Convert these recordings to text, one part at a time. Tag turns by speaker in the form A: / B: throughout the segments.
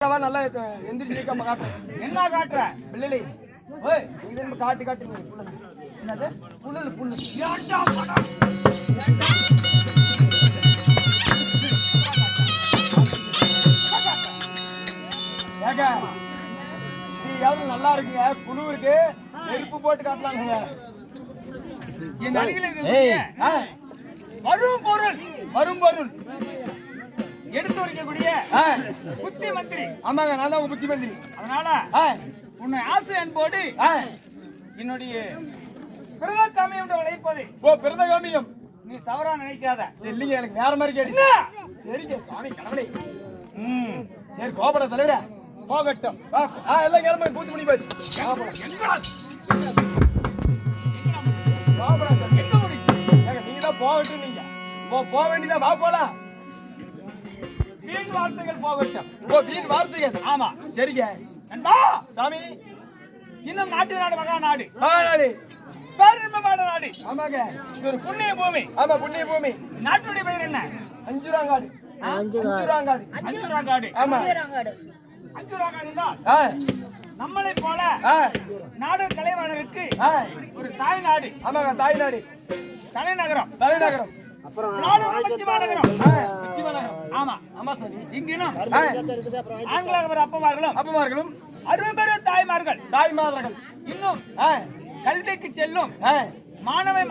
A: நல்லா எந்திரிச்சு காட்டுறேன். என்ன காட்டுற பிள்ளை? ஓய் நீங்க நம்ம காட்டு காட்டுங்க. என்னது புல்லு புல்லு ஏங்க நீ எவ்வளவு நல்லா இருக்குங்க. புழு இருக்கு, நெருப்பு போட்டு காட்டலாங்க. என் அருகில் வரும் பொருள் வரும் பொருள் எடுத்து வைக்கக்கூடிய புத்தி மந்திரி. ஆமாங்க, நான் தான் உங்க புத்தி மந்திரி. அதனால உன்னை ஆசை அன்போடு என்னுடைய பிரதகாமியம் விளைப்பது. ஓ பிரதகாமியம், நீ தவறா நினைக்காத. இல்லைங்க, எனக்கு வேற மாதிரி கேட்டு. சரிங்க சாமி கடவுளே. சரி கோபட தலைவர போகட்டும். எல்லாம் கிளம்ப கூத்து மணி போச்சு. நீங்க தான் போகட்டும். நீங்க போக வேண்டியதா வா போலாம். வீண் வார்த்தைகள் போகட்டும். ஓ வீண் வார்த்தைகள். ஆமா சரிங்க நண்பா. சாமி இன்னும் நாட்டு நாடு மகா நாடு நாடு பேரின்பமான நாடு. ஆமாங்க, இது ஒரு புண்ணிய பூமி. ஆமா புண்ணிய பூமி. நாட்டுடைய பெயர் என்ன? அஞ்சுராங்காடு. அஞ்சுராங்காடு. அஞ்சுராங்காடு. ஆமா அஞ்சுராங்காடு தான் நம்மளை போல நாடு கலைவாணருக்கு ஒரு தாய் நாடு. ஆமாங்க தாய் நாடு, தலைநகரம். தலைநகரம் அப்பமார்களும் 60 பேர் தாய்மார்கள். தாய்மார்கள் இன்னும் கல்விக்கு செல்லும் மாணவிகள்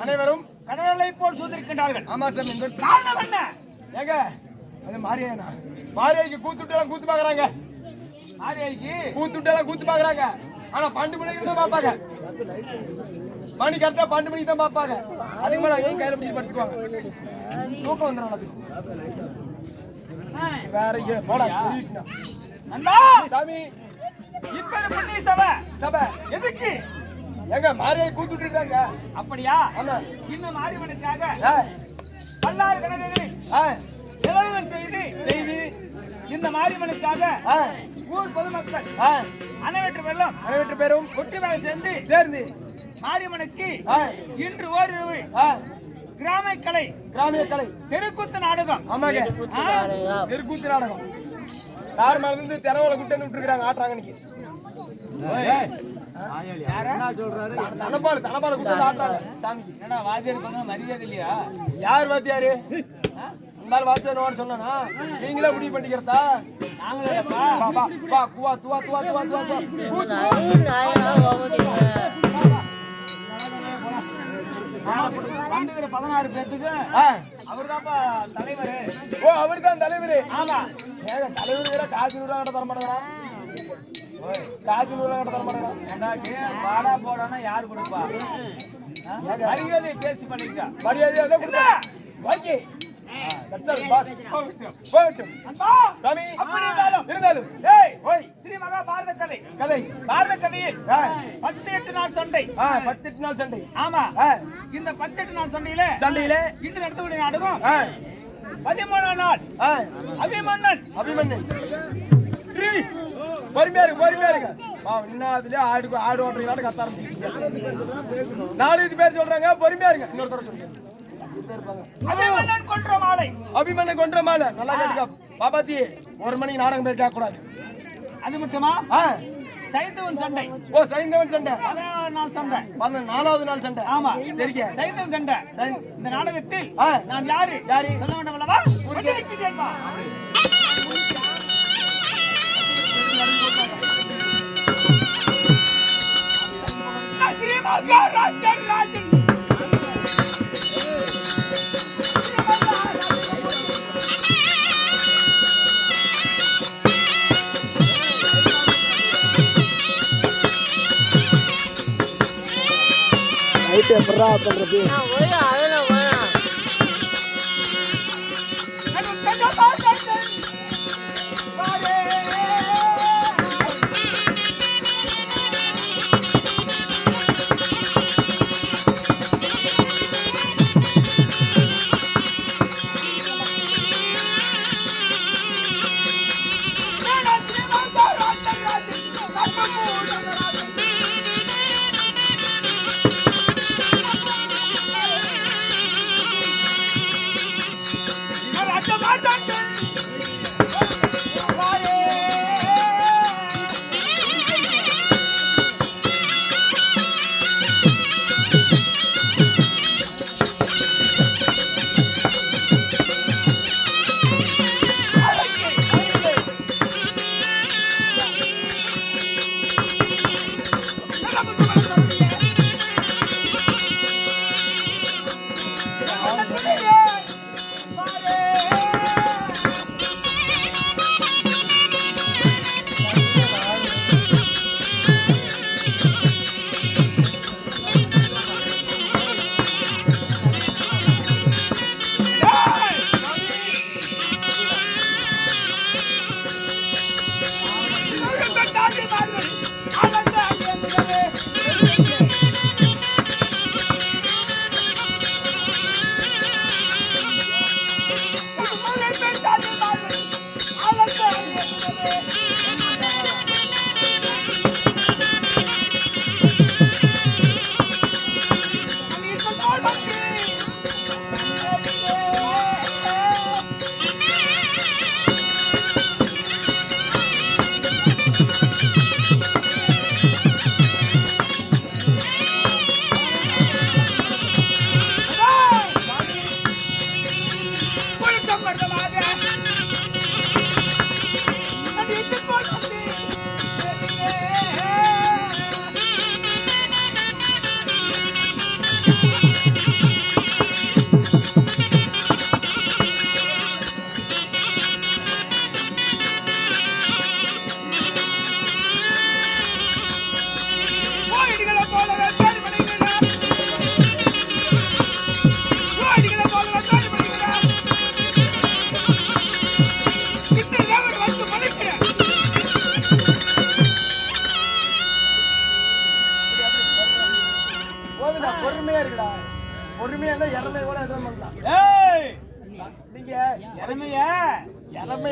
A: அனைவரும் கடவுளை போல் சூத்திருக்கின்றார்கள். ஆமா சார். இந்த காரணம் என்ன? ஏங்க அது மாரியானா மாரியாய்க்கு கூத்துட்டெல்லாம் கூத்து பாக்குறாங்க. மாரியாய்க்கு கூத்துட்டெல்லாம் கூத்து பாக்குறாங்க. ஆனா 12 மணிக்கு தான் பாப்பாங்க. மணி கரெக்டா 12 மணிக்கு தான் பாப்பாங்க. அதுக்கு மேல ஏன் கையில பிடிச்சி படுத்துக்குவாங்க. தூக்கம் வந்துடும். வேற போடா அண்ணா சாமி. இப்ப புண்ணிய சபை சபை எதுக்கு? ஏங்க மாரியை கூத்துட்டு இருக்காங்க. அப்படியா? ஆமா. இன்னும் மாரியம்மனுக்காக பல்லாறு கணக்குகளில் செலவுகள் செய்து இந்த மாரியம்மனுக்காக ஊர் பொதுமக்கள் அனைவற்று பேரும் ஒற்றுமையாக சேர்ந்து மாரியம்மனுக்கு இன்று ஓரிரவு கிராமிய கலை தெருக்கூத்து நாடகம். ஆமாங்க தெருக்கூத்து நாடகம். யார் மேல இருந்து தெரவலை குட்டு வந்து விட்டுருக்காங்க ஆட்டுறாங்க. இன்னைக்கு தனபால குட்டு ஆட்டுறாங்க சாமிக்கு. என்னடா வாத்தியார் சொன்னா மரியாதை இல்லையா? யார் வாத்தியாரு? அந்த வாத்தியார் சொன்னா நீங்களே முடிவு பண்ணிக்கிறதா? பண்டுகிற 16 பேத்துக்கு அவர்தான்ப்பா தலைவர். ஓ அவர் தான் தலைவர். ஆமா தலைவர் காசு ரூபா தர மாட்டேங்கிறான். காசு ரூபா தர மாட்டேங்கிறான். பாடா போடானா யாரு கொடுப்பா? மரியாதை பேசி பண்ணிக்க. மரியாதை ஓகே சாமி. இருந்தாலும் ஸ்ரீ மகா பாரத கதை பாரத கதையில் 18 நாள் சண்டை. 18 நாள் சண்டை. ஆமா இந்த 18 நாள் சண்டையில இன்று நடத்தக்கூடிய நாடகம் 13ஆம் நாள் அபிமன்னன். பொறுமையா இருக்கு. அதுல ஆடு ஓட்டுறீங்க கத்த ஆரம்பிச்சு 4 பேர் சொல்றாங்க. பொறுமையா இருங்க. இன்னொரு தடவை சொல்லுங்க. அபிமன்னன் கொன்ற மாலை நல்லா கேட்டுக்கா பாபாத்தி. 1 மணிக்கு நாடகம் பேர் கேட்க கூடாது. அது மட்டுமா? சைந்தவன் சண்டை. ஓ சைந்தவன் சண்டை 14 நாள் சண்டை. 14வது நாள் சண்டை. ஆமா சரிங்க சைந்தவன் சண்டை. இந்த நாடகத்தில் நான் யாரு சொல்ல வேண்டும் அல்லவா? ராஜன் எப்படா பண்றது?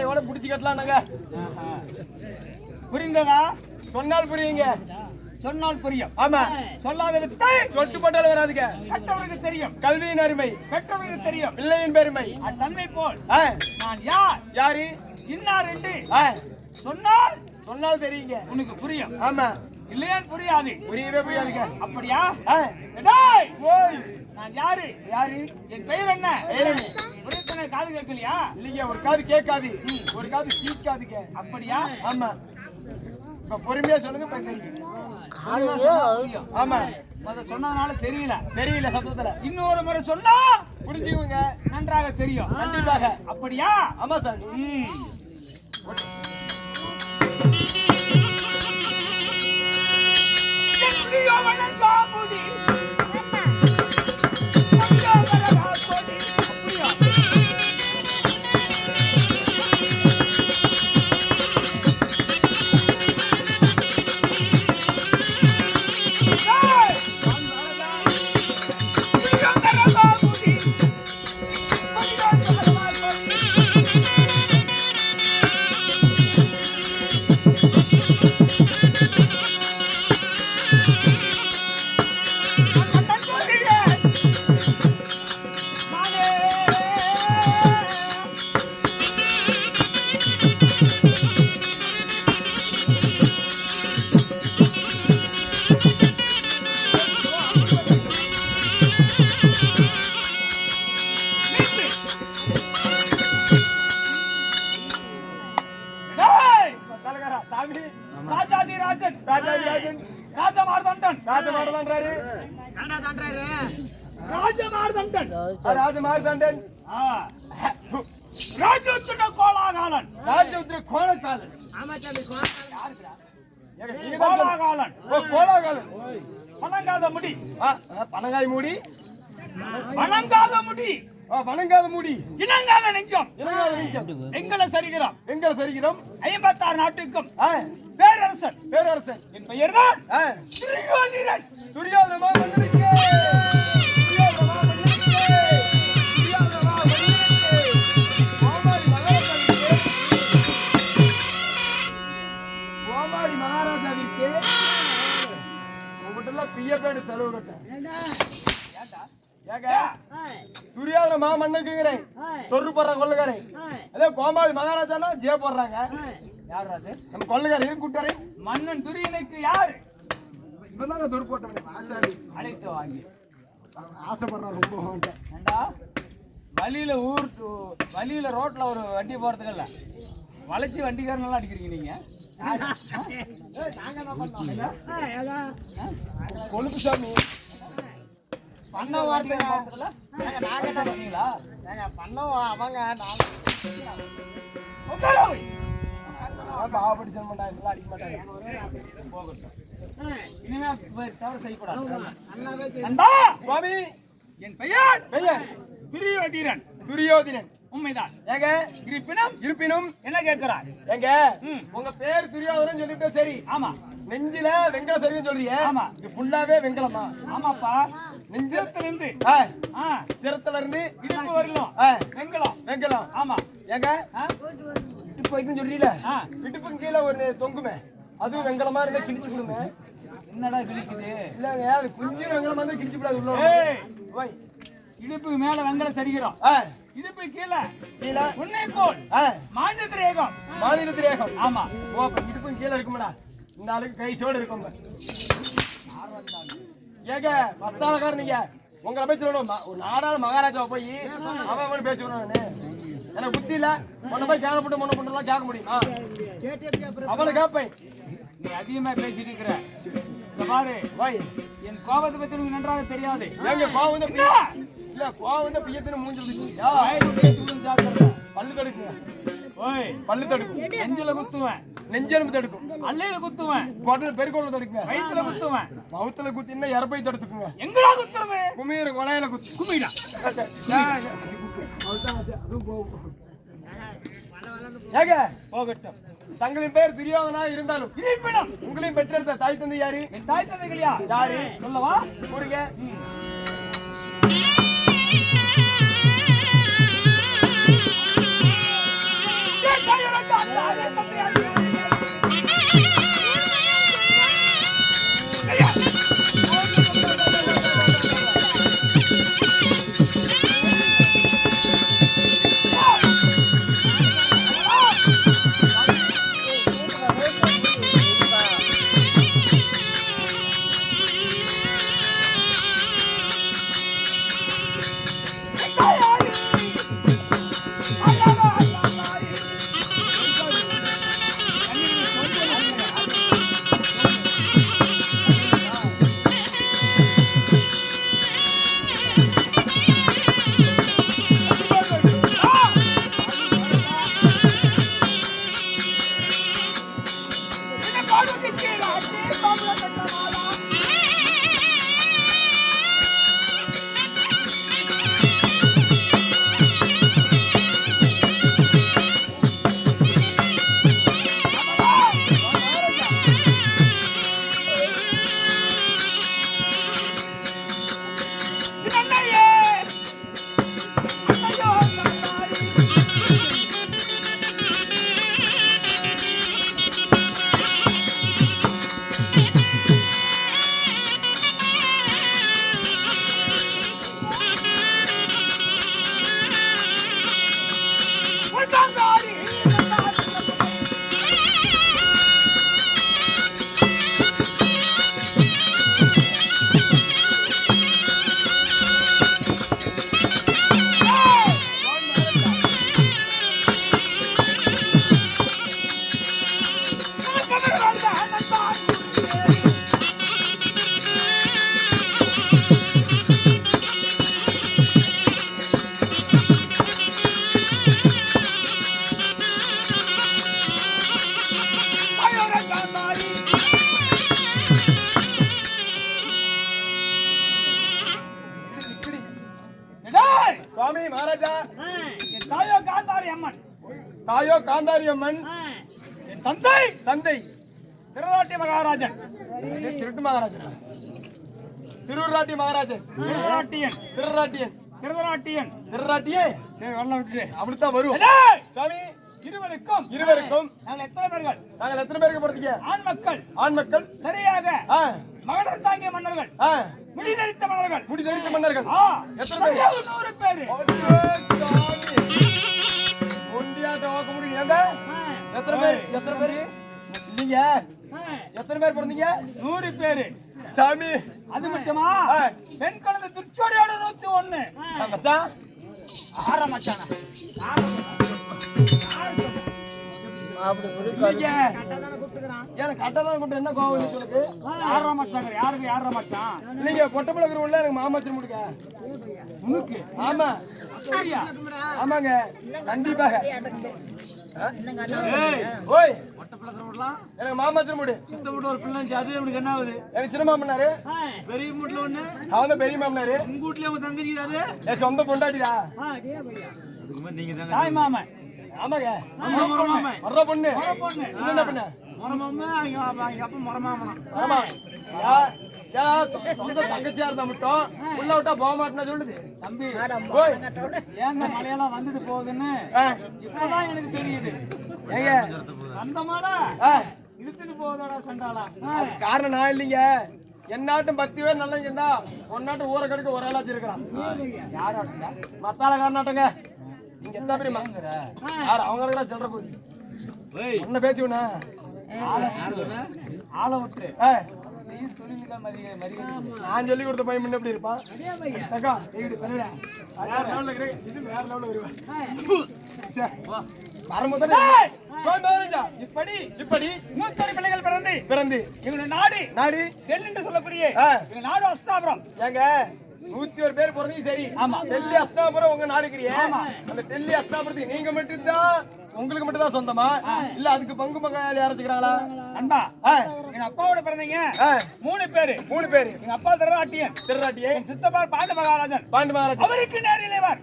A: எவ்வளவு புடிச்சு கட்டலாம்னாங்க. புரிந்ததா? சொன்னால் புரியுங்க, சொன்னால் புரியும். ஆமா, சொல்லாத வித்தை சொட்டு போட்டாலும் வராதுங்க. கற்றவருக்கு தெரியும் கல்வியின் அருமை, பெற்றவருக்கு தெரியும் பிள்ளையின் பெருமை. தன்மை போல் நான் யார், யாரு, இன்னார் என்று சொன்னால் சொன்னால் தெரியுங்க, உனக்கு புரியும். ஆமா, இல்லையான்னு புரியாது, புரியவே புரியாதுங்க. அப்படியா? நான் யாரு, யாரு, என் பெயர் என்ன, பெயர் என்ன, ஒரே காது கேட்கலையா? இல்லைங்க, ஒரு காது கேட்காது, ஒரு காது சீக்காதுங்க. அப்படியா? ஆமா, பொறுமையா சொல்லுங்க. ஆமா, சொன்னதுனால தெரியல, தெரியல சத்தத்துல. இன்னொரு முறை சொன்னா புரிஞ்சுக்குங்க, நன்றாக தெரியும். கண்டிப்பாக. அப்படியா? ஆமா சார். பனங்காய் மூடி, வணங்காத முடி, வணங்காத முடி, இணங்காத நெஞ்சம், இணங்காத நெஞ்சம், எங்களை சரிகிறோம், எங்களை சரிகிறோம் 56 நாட்டுக்கும் பேரரசன், பேரரசன். என் பெயர் தான் துரியோதனன். துரியோதனமா வந்திருக்கே, துரியோதனமா வந்திருக்கே, துரியோதனமா வந்திருக்கே. கோமாளி மகாராஜாவிற்கு உங்கள்கிட்ட பியப்பேடு தலைவு கட்ட துரியோதன மாமன்னுக்குறேன் சொரு போடுற கொள்ளுகாரை. அதே கோமாளி மகாராஜா ஜெய போடுறாங்க. யாரு அது? நம்ம கொள்ளுகாரை கூட்டாரு. மன்னன் துரியனுக்கு யாரு? இப்பதாங்க சொரு போட்டேன், அழைத்து வாங்கி ஆசைப்படுறான் ரொம்ப. வழியில வழியில ரோட்ல ஒரு வண்டி போறதுக்கு இல்ல, வளைச்சி வண்டிக்காரன் அடிக்கிறீங்க நீங்க. கொழுப்பு சாமி பண்ண வாட்டில நாங்க என்ன பண்ணீங்களா? பண்ணோம் அவங்க பாவப்படி சொல்ல மாட்டாங்க, எல்லாம் அடிக்க மாட்டாங்க. போகட்டும், இனிமே தவறு செய்யக்கூடாது. சுவாமி, என் பெயர் பெயர் துரியோதனன். துரியோதனன் உண்மைதான். ஏங்க இருப்பினும் இருப்பினும் என்ன கேட்கிறார்? ஏங்க உங்க பேர் துரியோதனன் சொல்லிட்டு சரி. ஆமா, நெஞ்சில வெங்கல சரின்னு சொல்றீங்க. ஆமா, இது ஃபுல்லாவே வெங்கலமா? ஆமாப்பா, நெஞ்சத்துல இருந்து சிரத்துல இருந்து இடுப்பு வரலாம் வெங்கலம், வெங்கலம். ஆமா, ஏங்க இடுப்பு வைக்கும் சொல்றீல, இடுப்புக்கு கீழே ஒரு தொங்குமே, அதுவும் வெங்கலமா இருந்தா கிழிச்சு கொடுங்க. என்னடா கிழிக்குது? இல்லங்க, அது கொஞ்சம் வெங்கலமா இருந்தா கிழிச்சு கூடாது. உள்ள இடுப்புக்கு மேல வெங்கலம் சரிகிறோம், இடுப்பு கீழே கீழே உன்னை போல் மாநில ரேகம், மாநில ரேகம். ஆமா, இடுப்பு கீழே இருக்குமாடா, இந்த ஆளுக்கு கை சோடு இருக்கும். ஏங்க பத்தாளக்கார நீங்க உங்களை போய் சொல்லணும், ஒரு நாடாள மகாராஜாவை போய் அவன் பேச்சு எனக்கு புத்தி இல்ல. உன்னை போய் கேட்கப்பட்டு முன்ன பொண்ணெல்லாம் கேட்க முடியுமா? அவனை கேட்பேன். நீ அதிகமா பேசிட்டு இருக்கிற பாரு. என் கோபத்தை பத்தி உங்களுக்கு நன்றாக தெரியாது. எங்க கோபம் இல்ல, கோவம் வந்து பியத்தின மூஞ்சி பல்லு தடுக்குங்க. ஓய், பல்லு தடுக்கும், நெஞ்சில குத்துவேன், நெஞ்செலும்பு தடுக்கும், அல்லையில குத்துவேன், குடல் பெருக்கோல தடுக்குங்க, வயிற்றுல குத்துவேன், மவுத்துல குத்தினா இறப்பை தடுத்துக்குங்க. எங்கடா குத்துறது? குமீர கொலையில குத்து. குமீரா ஏங்க போகட்டும். தங்களின் பேர் துரியோதனா இருந்தாலும் இருப்பினும் உங்களையும் பெற்றெடுத்த தாய் தந்தை யாரு? என் தாய் தந்தைகளையா? யாரு சொல்லவா? கூறுங்க. சுவாமி மகாராஜா,
B: என் தாயோ காந்தாரி அம்மன்,
A: தாயோ காந்தாரி அம்மன்,
B: என் தந்தை
A: தந்தை
B: திருராட்டி மகாராஜன்,
A: திருட்டு மகாராஜன், திருராட்டி மகாராஜன்,
B: திருராட்டியன்,
A: திருராட்டியன்,
B: திருராட்டியன்,
A: திருராட்டியே.
B: சரி வரலாம் விட்டு
A: அப்படித்தான் வரும். சுவாமி இருவருக்கும்
B: நாங்கள் எத்தனை பேர்கள்?
A: நாங்கள் எத்தனை பேருக்கு போறீங்க?
B: ஆண் மக்கள்.
A: ஆண் மக்கள்.
B: சரியாக மகடர் தாங்கிய மன்னர்கள், முடிதரித்த மன்னர்கள்,
A: முடிதரித்த மன்னர்கள். எத்தனை பேர்?
B: 100 பேர்.
A: ஒண்டியாட்ட வாக்க முடியும். எத்தனை பேர்? எத்தனை பேர்? நீங்க எத்தனை பேர் பிறந்தீங்க?
B: 100 பேர்.
A: சாமி
B: அது மட்டுமா? பெண் குழந்தை துச்சோடியோட 101.
A: மச்சான்
B: ஆரம்பிச்சானா?
A: என்ன கோவம் சொல்லுது?
B: யார மச்சான்?
A: நீங்க பொட்ட பிள்ளைக்கு உள்ள எனக்கு மாமாச்சு முடிக்க
B: உனக்கு?
A: ஆமா ஆமாங்க கண்டிப்பாக. ஓய் எனக்கு மாமாச்சு முடி.
B: இந்த வீட்டுல ஒரு பிள்ளை அது இவனுக்கு என்ன ஆகுது?
A: எனக்கு சின்ன மாமனாரு,
B: பெரிய வீட்டுல ஒண்ணு,
A: அவன் தான் பெரிய மாமனாரு.
B: உங்க வீட்டுல உங்க தங்கச்சி அது
A: என் சொந்த பொண்டாட்டிடா.
B: நீங்க தாய் மாமன்.
A: ஆமாங்க
B: மொர
A: பொண்ணு. என்ன பண்ண? சொந்த தங்கச்சியா இருந்தா மட்டும் உள்ள விட்டா போக மாட்டேன்னு சொல்லுது தம்பி.
B: ஏன் மலையெல்லாம் வந்துட்டு போகுதுன்னு இப்பதான் எனக்கு தெரியுது.
A: ஏங்க
B: அந்த மாடா இழுத்துட்டு போகுதோட சண்டாளா?
A: காரணம் நான் இல்லைங்க. என்னாட்டும் 10 பேர் நல்லங்கண்டா ஒன்னாட்டும் ஊரை கடுக்க ஒரு ஆளாச்சு இருக்கிறான்.
B: யாரா?
A: மத்தால காரணாட்டங்க. நீங்க எந்த பெரியமா யார்? அவங்க சொல்ற போது என்ன பேச்சு ஒண்ணா
B: ஆளை விட்டு
A: நான் சொல்லி கொடுத்த பையன் முன்ன எப்படி இருப்பான்?
B: இப்படி
A: இப்படி
B: 100 பிள்ளைகள்
A: பிறந்து
B: எங்க நாடு
A: நாடு
B: என்று சொல்லக்கூடிய எங்க நாடு அஸ்தாபுரம்.
A: ஏங்க 101 பேர் பிறந்தீங்க சரி. ஆமா டெல்லி அஸ்தாபுரம் உங்க நாடுக்கிறியே. அந்த டெல்லி அஸ்தாபுரத்துக்கு நீங்க மட்டும் தான், உங்களுக்கு மட்டும் தான் சொந்தமா இல்ல அதுக்கு பங்கு பங்காளி அரைச்சுக்கிறாங்களா?
B: அன்பா எங்க அப்பாவோட பிறந்தீங்க 3 பேரு. எங்க அப்பா திருராட்டியன்,
A: என்
B: சித்தப்பா பாண்டு மகாராஜன், அவருக்கு நேரிலேவர்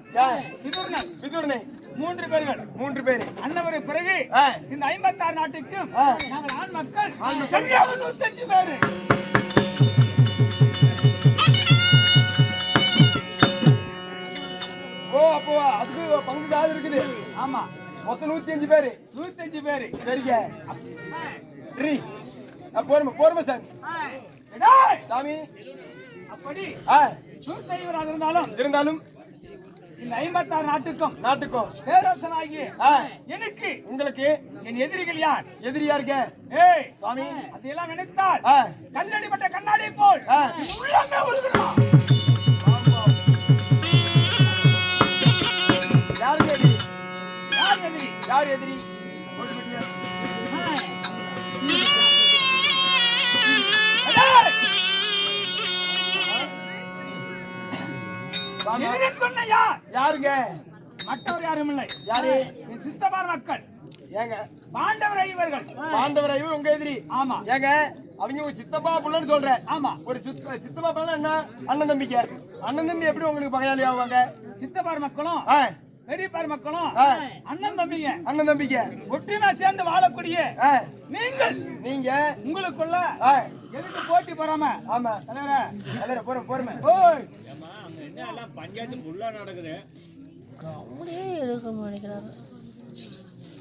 A: விதுரனை.
B: 3 பேர்கள்.
A: 3 பேர்.
B: அண்ணவருக்கு பிறகு இந்த 56 நாட்டுக்கும் நாங்கள் ஆண் மக்கள் 105 பேரு.
A: ஓ அப்போ அதுக்கு பங்கு காது இருக்குது.
B: ஆமா
A: மொத்தம் 105 பேரு.
B: 105 பேரு.
A: சரிங்க. ரி. போர்ம சாமி.
B: டேய்
A: சாமி.
B: அப்படி
A: 105 இருந்தாலும்
B: இந்த 56 நாட்டுக்கும் பேரரசனாகிய எனக்கு
A: உங்களுக்கு
B: என் எதிரிகள் யார்?
A: எதிரியா இருக்க?
B: ஏய்
A: சாமி,
B: அதெல்லாம் நினைத்தால் கல்லடிப்பட்ட கண்ணாடி போல் உள்ளமே உருகுறோம்.
A: யார் எதிரி?
B: யார் எதிரி? சொன்ன
A: யாருங்க?
B: மற்றவர் யாரும் இல்லை.
A: யாரு?
B: என் சித்தப்பார் மக்கள்.
A: ஏங்க
B: பாண்டவர் ஐவர்கள்.
A: பாண்டவர் ஐவர் உங்க எதிரி?
B: ஆமா.
A: ஏங்க அவங்க ஒரு சித்தப்பா புள்ளன்னு சொல்றேன்.
B: ஆமா.
A: ஒரு சித்தப்பா புள்ள என்ன? அண்ணன் தம்பிக்கு. அண்ணன் தம்பி எப்படி உங்களுக்கு பகையாளி ஆவாங்க?
B: சித்தப்பார் மக்களும் பெரியப்பார் மக்களும் அண்ணன் தம்பிங்க.
A: அண்ணன் தம்பிக்கு
B: ஒற்றுமையா சேர்ந்து வாழக்கூடிய நீங்க உங்களுக்குள்ள எதுக்கு போட்டி போறாம?
A: ஆமா
B: தலைவரே
A: போறமே.
B: ஓய்
C: பஞ்சாயத்து ஃபுல்லா நடக்குது.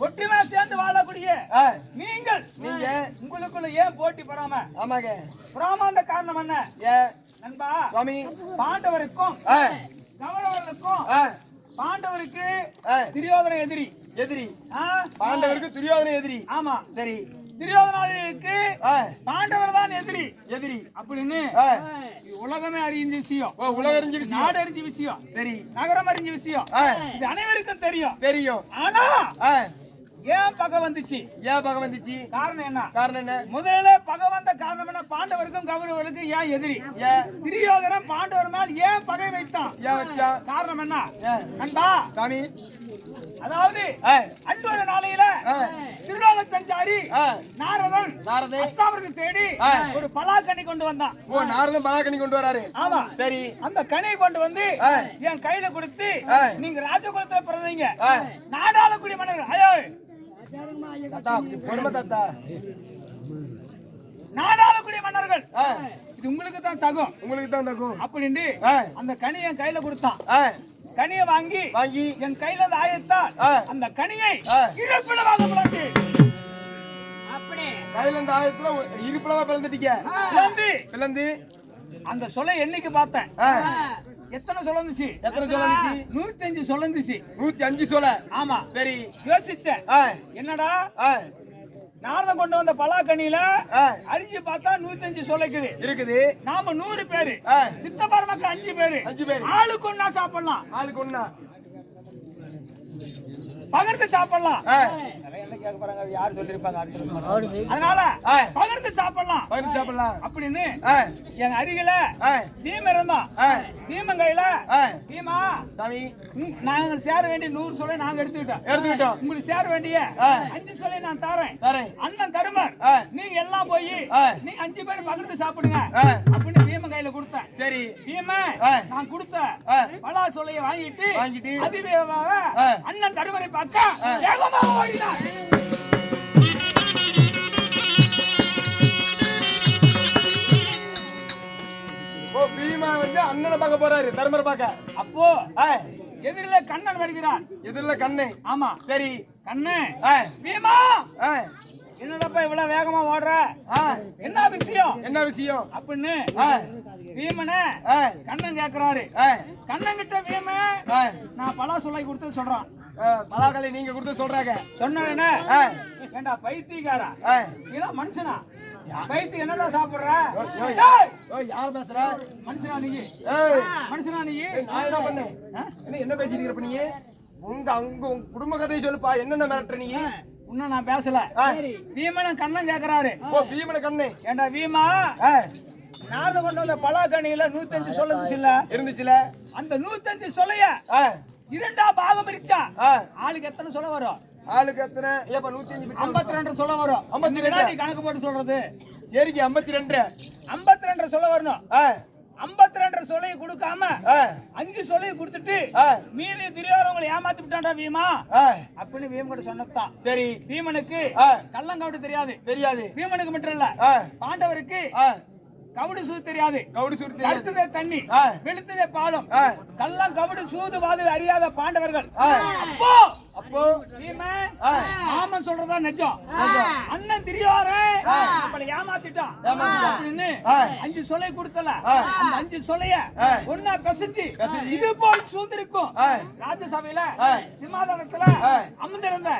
B: ஒற்றுமையா சேர்ந்து வாழக்கூடிய நீங்க உங்களுக்குள்ள ஏன் போட்டி போறாம?
A: ஆமாங்க.
B: புறாமாந்த காரணம் என்ன? நண்பா
A: சுவாமி,
B: பாண்டவருக்கும் கௌரவர்களுக்கும் பாண்டவருக்கு துரியோதன எதிரி.
A: பாண்டவருக்கு துரியோதன எதிரி.
B: ஆமா.
A: சரி.
B: துரியோதனாதிக்கு பாண்டவர் தான் எதிரி அப்படின்னு உலகமே அறிஞ்ச விஷயம்.
A: உலக அறிஞ்ச விஷயம்,
B: நாடு அறிஞ்ச விஷயம்,
A: சரி,
B: நகரம் அறிஞ்ச விஷயம். இது அனைவருக்கும் தெரியும். ஆனா ஏன் பகை வந்துச்சு? காரணம் என்ன? முதல்ல பகை வந்த காரணம் என்ன? பாண்டவருக்கும் கௌரவருக்கும் ஏன் எதிரி? துரியோதனன் பாண்டவர் மேல் ஏன் பகை வைத்தான்? காரணம் என்ன? நண்பா
A: சாமி,
B: அதாவது அன்றொரு நாளையில திருலோக சஞ்சாரி நாரதன் அஸ்தாவரத்தை தேடி ஒரு பலாக்கனி கொண்டு வந்தான்.
A: நாரதன் பலாக்கனி கொண்டு வராரு.
B: ஆமா.
A: சரி.
B: அந்த கனியை கொண்டு வந்து என் கையில கொடுத்து, நீங்க ராஜகுலத்துல பிறந்தீங்க, நாடாளக்கூடிய மன்னர்கள். ஐயோ நாடாளக்கூடிய மன்னர்கள், இது உங்களுக்கு தான் தகும் அப்படின்னு அந்த கனியை என் கையில கொடுத்தான். கனியை வாங்கி என் கையில இருந்து ஆயத்தால் அந்த கனியை இருப்பிடமாக பிளந்து,
A: அப்படி கையில இருந்து ஆயத்துல இருப்பிடமா பிளந்துட்டீங்க. பிளந்து
B: அந்த சொல்ல எண்ணிக்கை பார்த்தேன். எத்தனை சொல்லுச்சு? 105 சொல்லுச்சு.
A: 105 சொல்ல.
B: ஆமா.
A: சரி.
B: யோசிச்சேன், என்னடா நாரதன் கொண்டு வந்த பலாக்கனியில அரிஞ்சு பார்த்தா 105 சொல்லிக்குது. நாம 100 பேரு, சித்தப்பார் மக்கள் 5 பேரு. ஆளுக்கு ஒண்ணா சாப்பிடலாம், பகிர்ந்து சாப்பிடலாம். யார் சொல்லிருப்பாங்க? அதனால பகிர்ந்து சாப்பிடலாம் அப்படின்னு என் அருகில தீம இருந்தான். தீமன் கையில, தீமா சாமி, நாங்க சேர வேண்டிய 100 சொல்ல நாங்க எடுத்துக்கிட்டோம். உங்களுக்கு சேர வேண்டிய 5 சொல்ல நான் தரேன். அண்ணன் தருமர், நீங்க எல்லாம் போய் நீங்க 5 பேர் பகிர்ந்து சாப்பிடுங்க அப்படின்னு தீமன் கையில கொடுத்தேன். சரி. தீம நான் கொடுத்த பலா சொல்லைய வாங்கிட்டு அதிவேகமாக அண்ணன் தருமரை பார்க்க வேகமாக ஓடினார்.
A: பீமா வந்து அண்ணனை பார்க்க போறாரு, தர்மரை பார்க்க.
B: அப்போ எதிரில கண்ணன் வருகிறான்.
A: கண்ணு.
B: ஆமா.
A: சரி.
B: கண்ணு, பீமா என்னடப்பா இவ்வளவு வேகமா ஓடுற? என்ன விஷயம் அப்படின்னு பீமனே கண்ணன் கேக்குறாரு. கண்ணன் கிட்ட பீம நான் பலா சொல்லை கொடுத்து சொல்றான்.
A: பலாக்களை நீங்க கொடுத்து சொல்றாங்க.
B: சொன்ன ஏண்டா பைத்தியக்காரா, இதெல்லாம் மனுஷனா? பைத்தியம் என்னடா சாப்பிடுற?
A: யார் பேசுற?
B: மனுஷனா நீ?
A: நான் என்ன பண்ணேன்? என்ன பேசிட்டு இருக்க நீ? உங்க குடும்ப கதையை சொல்லுப்பா. என்னென்ன மிரட்டுற நீ?
B: இன்னும் நான் பேசல. பீமன் கண்ணன் கேக்குறாரு.
A: பீமன கண்ணு,
B: ஏண்டா பீமா நாரத கொண்டு வந்த பலாக்கனியில 105 சொல்ல இருந்துச்சுல, அந்த 105 சொல்லைய இரண்டா பாகம் பிரிச்சா ஆளுக்கு எத்தனை சொல்ல வரும்?
A: ஆளுக்கு எத்தனை?
B: 52 சொல்ல வரும். கணக்கு போட்டு சொல்றது.
A: சரிக்கு 52
B: சொல்ல வரணும். 52 சொல்லையை கொடுக்காம 5 சொல்லையை கொடுத்துட்டு மீதி துரியோதனங்களை ஏமாத்தி விட்டான்டா பீமா அப்படின்னு பீமன் கிட்ட சொன்னதான்.
A: சரி.
B: பீமனுக்கு கள்ளங்காவட்டு தெரியாது.
A: தெரியாது.
B: பீமனுக்கு மட்டும் இல்ல, பாண்டவருக்கு கவுடு சூது தெரியாது.
A: கவுடு சூடு
B: கருத்ததே தண்ணி, வெளுத்ததே பாலம். கள்ளம் கவுடு சூது வாது அறியாத பாண்டவர்கள். அப்போ
A: அப்போ
B: பீமன் மாமன் சொல்றதா நிஜம். அண்ணன் திரியோரன் நம்மள ஏமாத்திட்டான் அப்படின்னு 5 சொல்லை கொடுத்தல. அந்த 5 சொல்லைய ஒண்ணா பெசஞ்சு இது போல் சூந்திருக்கும் ராஜசபையில சிம்மாசனத்துல அமர்ந்திருந்த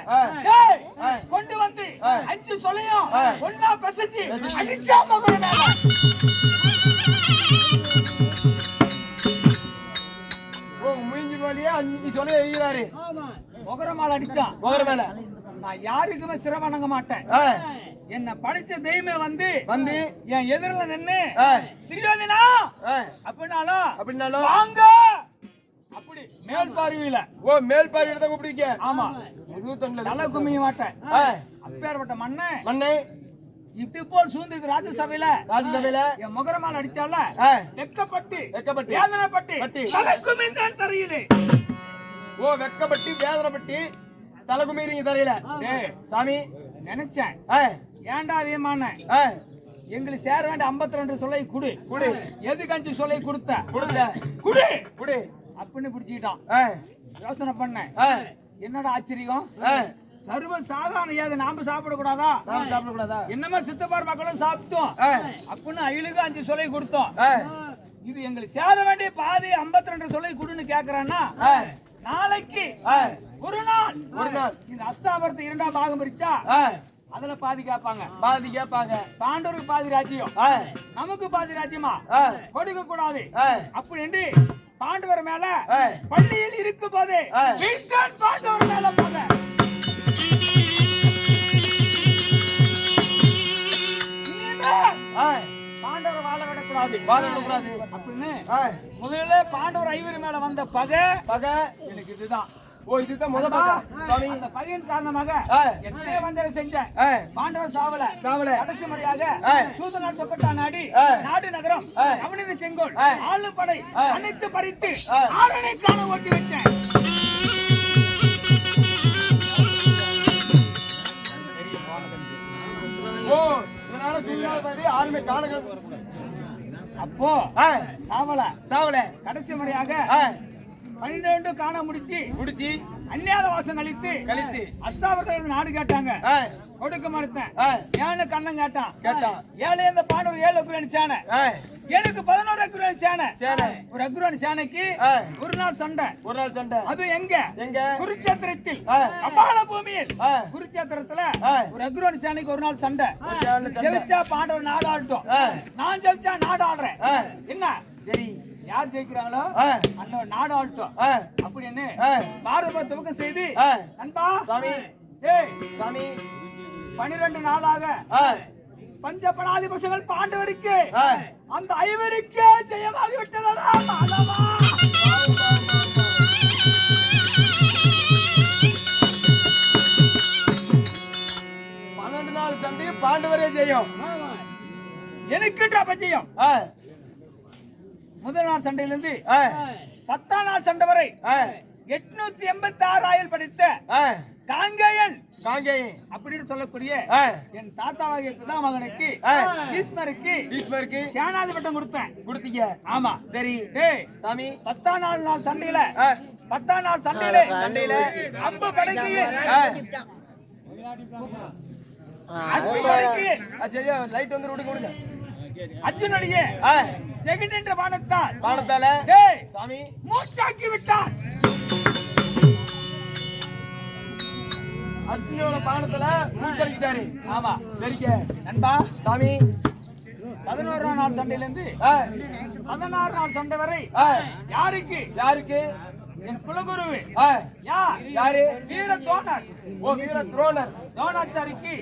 B: கொண்டு வந்து 5 சொல்லையும் ஒண்ணா பெசஞ்சு அடிச்சா மகன் மேல.
A: மூஞ்சி மேலேயே 5 சொல்ல எழுகிறாரு.
B: முகரமால அடிச்சான்.
A: முகர மேல
B: நான் யாருக்குமே சிரமணங்க மாட்டேன். என்ன படிச்ச தெய்வமே வந்து என் எதிரில நின்னு திரியோதனா அப்படின்னாலும் வாங்க அப்படி மேல் பார்வையில.
A: ஓ மேல் பார்வையில தான் கூப்பிடுவீங்க.
B: ஆமா, தலை குமிய மாட்டேன். அப்பேற்பட்ட மண்ணை இது போல் சூழ்ந்திருக்கு ராஜசபையில என் முகரமால் அடிச்சால வெக்கப்பட்டு வேதனைப்பட்டு தலை குமிந்தான் தரையிலே.
A: ஓ வெக்கப்பட்டு வேதனைப்பட்டு தலை குமிறீங்க தரையில. சாமி
B: நினைச்சேன் ஏண்டா வீமான எங்களுக்கு சேர வேண்டிய 52 சொல்லை குடு எதுக்கு 5 சொல்லை கொடுத்த குடு அப்படின்னு பிடிச்சிக்கிட்டான். யோசனை பண்ண என்னடா ஆச்சரியம், சர்வ சாதாரண ஏது நாம சாப்பிடக்கூடாதா? என்னமா சித்தப்பார் மக்களும் சாப்பிட்டோம் அப்படின்னு அயிலுக்கு 5 சொல்லை கொடுத்தோம். இது எங்களுக்கு சேர வேண்டிய பாதி 52 சொல்லை குடுன்னு கேக்குறான்னா நாளைக்கு ஒரு நாள் இந்த அஸ்தாபரத்தை 2ஆம் பாகம் பிரிச்சா அதுல பாதி கேட்பாங்க. பாண்டவருக்கு பாதி ராஜ்யம், நமக்கு பாதி ராஜ்யமா கொடுக்க கூடாது அப்படின்னு பாண்டவர் மேல பள்ளியில் இருக்கும் போதே பாண்டவர் மேல போங்க. பாண்டவர் வாழ விடக்கூடாது அப்படின்னு முதல்ல பாண்டவர் 5 மேல வந்த பகை எனக்கு இதுதான்.
A: ஓ இதுதான் முத பகை.
B: அந்த பகையின் காரணமாக எத்தனை வந்தரை செஞ்சேன். பாண்டவர் சாவல கடைசி முறையாக சூதனால் சொக்கட்டா நாடி நாடு நகரம் அவனின் செங்கோல் ஆளு படை அனைத்து பறித்து ஆரணை காண ஓட்டி வச்சேன்.
A: ஓ இதனால சூதனால் படி ஆளுமை காண.
B: அப்போ சாவல கடைசி முறையாக 12 காண முடிச்சு அந்நியாத வாசம் கழித்து அஸ்தாபரத்தில் நாடு கேட்டாங்க. கொடுக்க மறுத்தேன். ஏன்னு கண்ணன் கேட்டான். 7 இந்த பாண்டவர் 7 அக்குரானி சேனை, எனக்கு 11 அக்குரானி சேனை. ஒரு அக்குரானி சேனைக்கு ஒரு நாள் சண்டை. அது எங்க குருச்சேத்திரத்தில் அபால பூமியில் குருச்சேத்திரத்துல ஒரு அக்குரானி சேனைக்கு ஒரு நாள் சண்டை. ஜெயிச்சா பாண்டவர் நாடு ஆடட்டும், நான் ஜெயிச்சா நாடு ஆடுறேன். என்ன சரி யார் ஜெயிக்கிறாங்களோ அந்த நாடு ஆடட்டும் அப்படின்னு பாரத துவக்கம் செய்து நண்பா 12 நாளாக பஞ்சபடாதிபசங்கள் பாண்டவருக்கு அந்த 5 ஜெயமாகி விட்டதா.
A: 12 நாள் சண்டை பாண்டவரே ஜெயம்.
B: எனக்குன்ற பஜயம். முதல் நாள் சண்டையிலிருந்து 10ஆம் நாள் சண்டை வரை 886 ஆயுள் படித்த காங்கேயன் அப்படின்னு சொல்லக்கூடிய என் தாத்தாவாகிய பிதாமகனுக்கு ஈஸ்மருக்கு சேனாதி பட்டம் கொடுத்தீங்க. ஆமா சரி சாமி. 10ஆம் நாள் சண்டையில அம்பு படைக்கு
A: லைட் வந்து விடுங்க.
B: அர்ஜுனுடைய ஜெகன் என்ற பானத்தால
A: சாமி
B: மூச்சாக்கி விட்டார்.
A: அர்ஜுனோட பானத்துல மூச்சடிச்சாரு.
B: ஆமா
A: சரிங்க
B: நண்பா.
A: சாமி
B: 11ஆம் நாள் சண்டையிலிருந்து 16 நாள் சண்டை வரை யாருக்கு என் குலகுருவு யாரு வீர துரோணர்.
A: ஓ வீர துரோணர்
B: துரோணாச்சாரிக்கு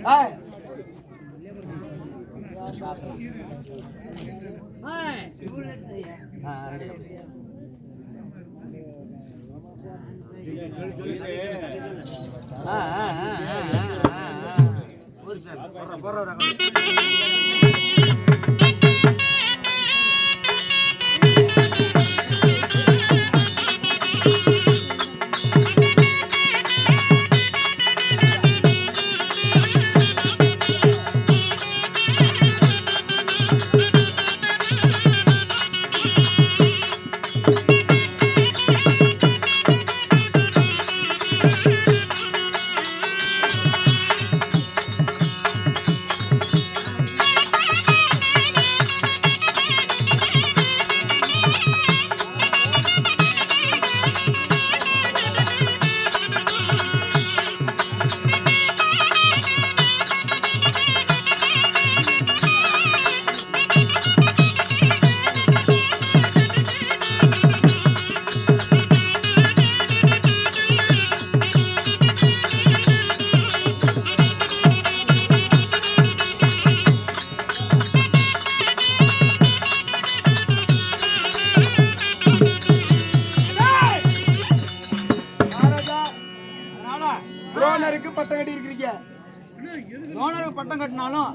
B: மன்னருக்கு பட்டம் கட்டினாலும்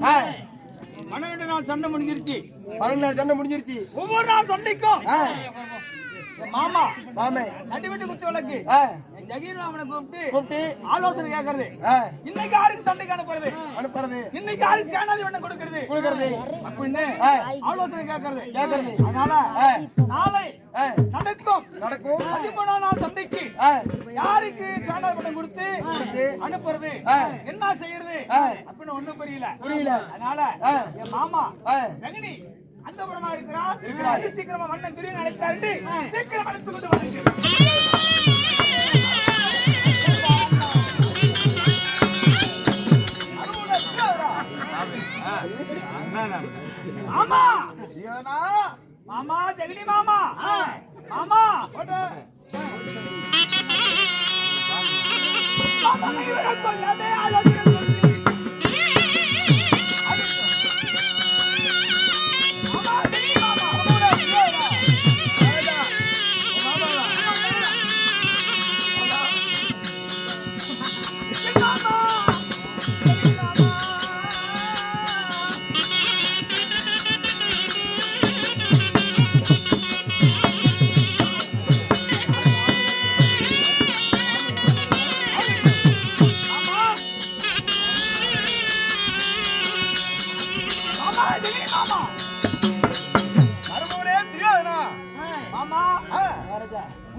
B: 12 நாள் சண்டை முடிஞ்சிருச்சு.
A: 12 நாள் சண்டை முடிஞ்சிருச்சு.
B: ஒவ்வொரு நாள் சண்டைக்கும் மாமா
A: மாமே
B: நட்டு குத்து விளக்கு ஜகீர் மாமனை
A: கூப்பிட்டு
B: ஆலோசனை கேட்கறது. இன்னைக்கு யாருக்கு சண்டைக்கு அனுப்புறது, இன்னைக்கு யாருக்கு சேனாதி வண்ணம் கொடுக்கறது அப்படின்னு ஆலோசனை கேட்கறது. அதனால நாளை நடக்கும் 13ஆம் நாள் சண்டைக்கு யாருக்கு சேனாதி வண்ணம் கொடுத்து அனுப்புறது, என்ன செய்யறது அப்படின்னு ஒண்ணும் புரியல. அதனால என் மாமா ஜெகனி அந்த புறமா இருக்கிறார். சீக்கிரமா மன்னன் துரியன் அழைத்தாரு. சீக்கிரம் அழைத்து கொண்டு வாங்க. மாமா மாமா ஜெகனி மாமா மாமா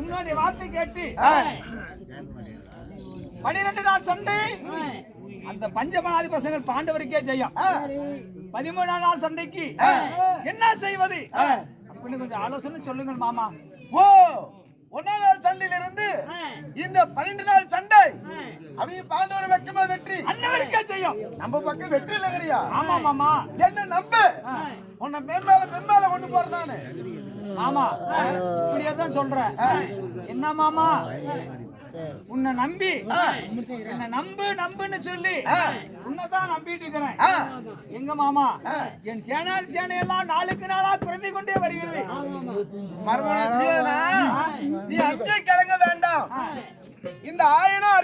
B: உன்னுடைய வார்த்தை கேட்டு 12 நாள் சண்டை அந்த பஞ்சமனாதி பசங்கள் பாண்டவருக்கே ஜெயம். 13ஆம் நாள் சண்டைக்கு என்ன செய்வது அப்படின்னு கொஞ்சம் ஆலோசனை சொல்லுங்கள் மாமா.
A: ஓ 1 நாள் சண்டையிலிருந்து இந்த 12 நாள் சண்டை அவங்க பாண்டவர் பக்கமா வெற்றி,
B: அண்ணவருக்கே ஜெயம்.
A: நம்ம பக்கம் வெற்றி இல்லைங்கறியா?
B: ஆமா மாமா.
A: என்ன நம்பு, உன்னை மெம்பால கொண்டு போறேன் நானு.
B: மாமா இப்படியே தான் சொல்றேன். என்ன மாமா உன்னை நம்பி என்ன நம்புன்னு சொல்லி உன்னைதான் நம்பிட்டு இருக்கிறேன். எங்க மாமா என் சேனையெல்லாம் நாளுக்கு நாளா குறைந்து கொண்டே வருகிறது.
A: மறுபடியும் நீ அஞ்சே கிழங்க வேண்டாம். இந்த 1000